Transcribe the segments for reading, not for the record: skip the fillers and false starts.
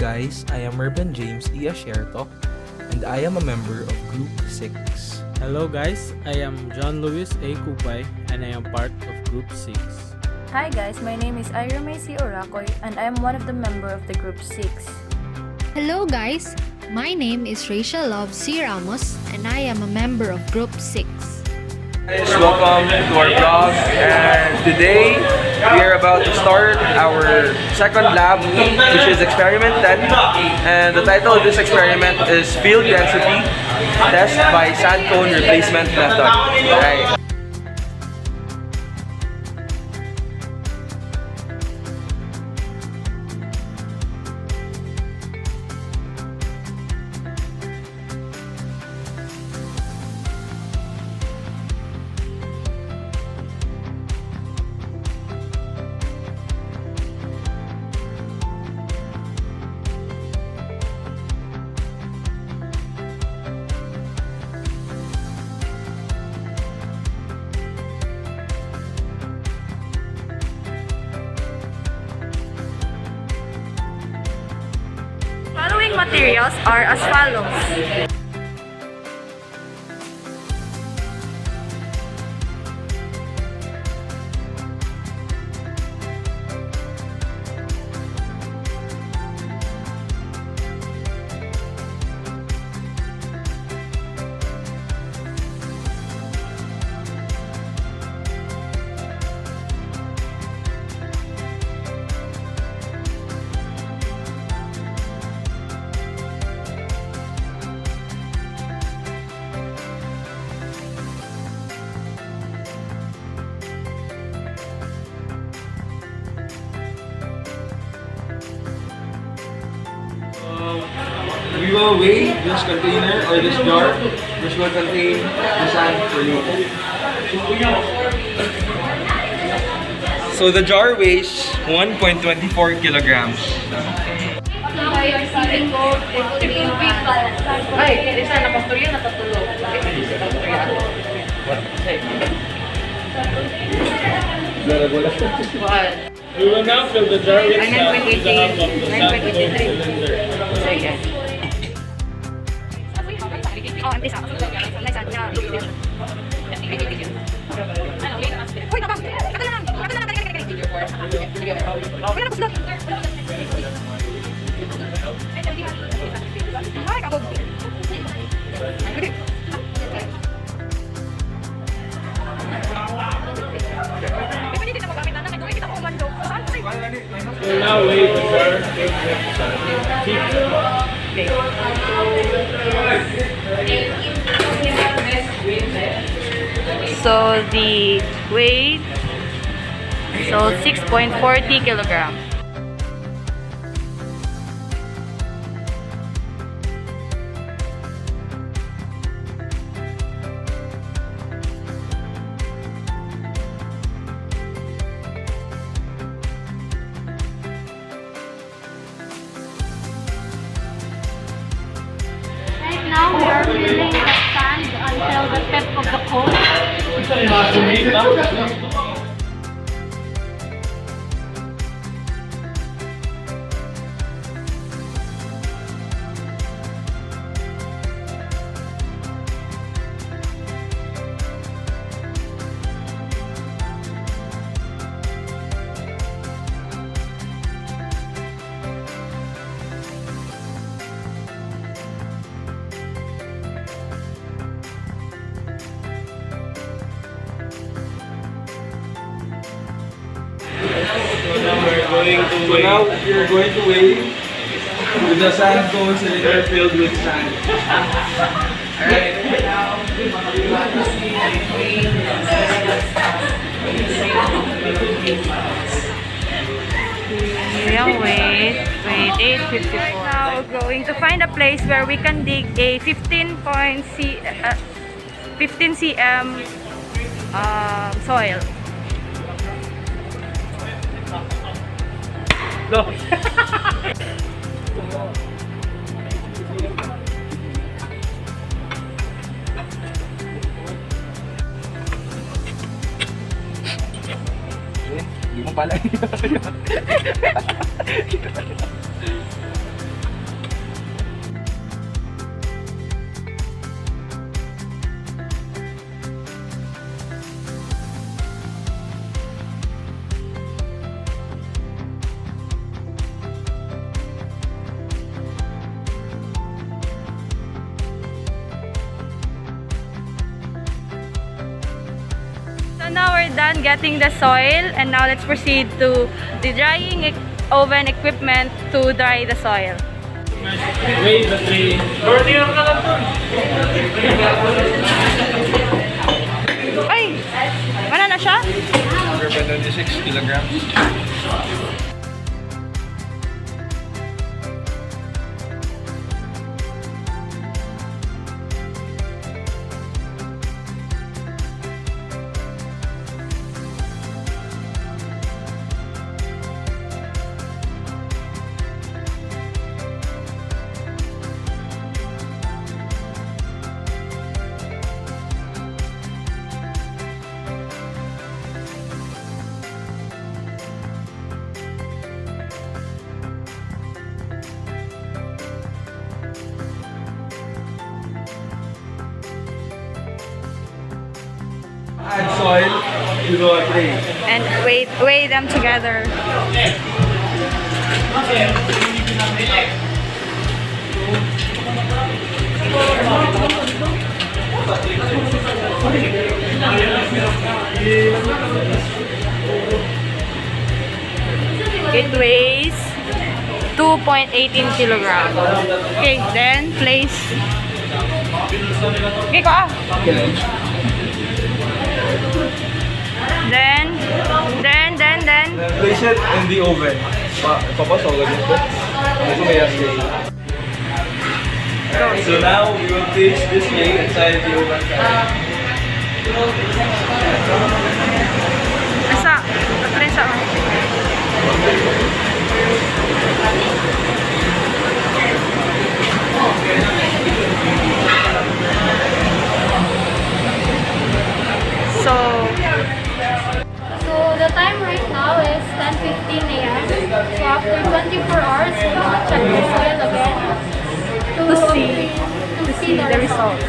guys, I am Merben James Iasherto and I am a member of Group 6. Hello guys, I am John Luis A. Kupay and I am part of Group 6. Hi guys, my name is Ira Macy Oracoy and I am one of the member of the Group 6. Hello guys, my name is Rachel Love C. Ramos and I am a member of Group 6. Guys, welcome to our vlog, and today we are about to start our second lab, which is experiment 10, and the title of this experiment is field density test by sand cone replacement method. Right. Following materials are as follows. We will weigh this container or this jar, which will contain the sand for you. So the jar weighs 1.24 kilograms. We will now fill the jar with sand to the half of the sand cone cylinder. We'll now weigh the jar filled with sand. So the weight, so 6.40 kilograms. Right now we are filling the sand until the tip of the cone. So now we're going to weigh with the sand cone cylinder filled with sand. Alright. Wait, 854. Now we're going to find a place where we can dig a 15 cm soil. No. Hindi mo pala. done getting the soil, and now let's proceed to the drying oven equipment to dry the soil. Wait, the tree. Earlier ka lang dun. Ay! Wala na siya? 26 kilograms. Add soil to the tray. And weigh them together. It weighs 2.18 kilograms. Okay, then place. Okay, ko ah. Then Place it in the oven. Papasok lang ito. Ito may asay. So now we will place this tray inside the oven. asa? Place ako. So the time right now is 10:15 a.m. So after 24 hours, we're gonna check the soil again to see the results.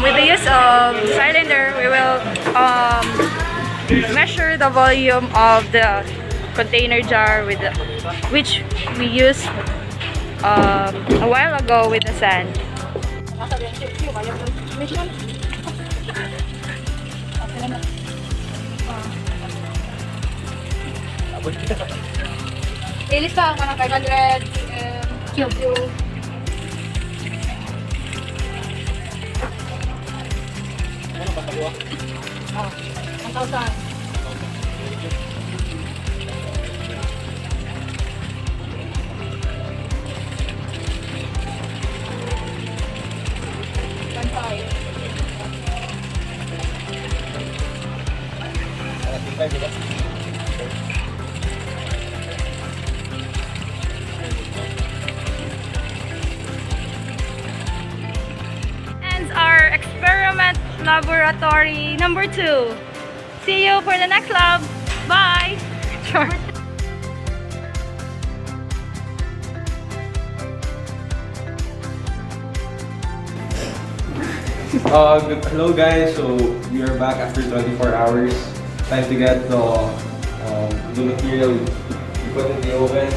with the use of cylinder, we will measure the volume of the container jar with which we used a while ago with the sand. Ilista ka ng 500 cube. Oh, 1,000. Ends our experiment laboratory number 2. See you for the next lab. Bye. Sure. Hello guys, so we are back after 24 hours. Time to get the material we put in the oven.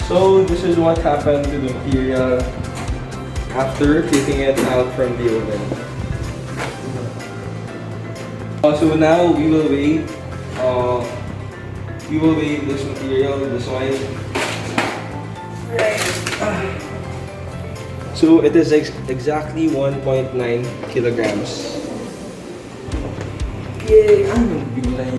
So this is what happened to the material after taking it out from the oven. So now we will weigh this material, this one. So it is exactly 1.9 kilograms. Yay! Ang bigla.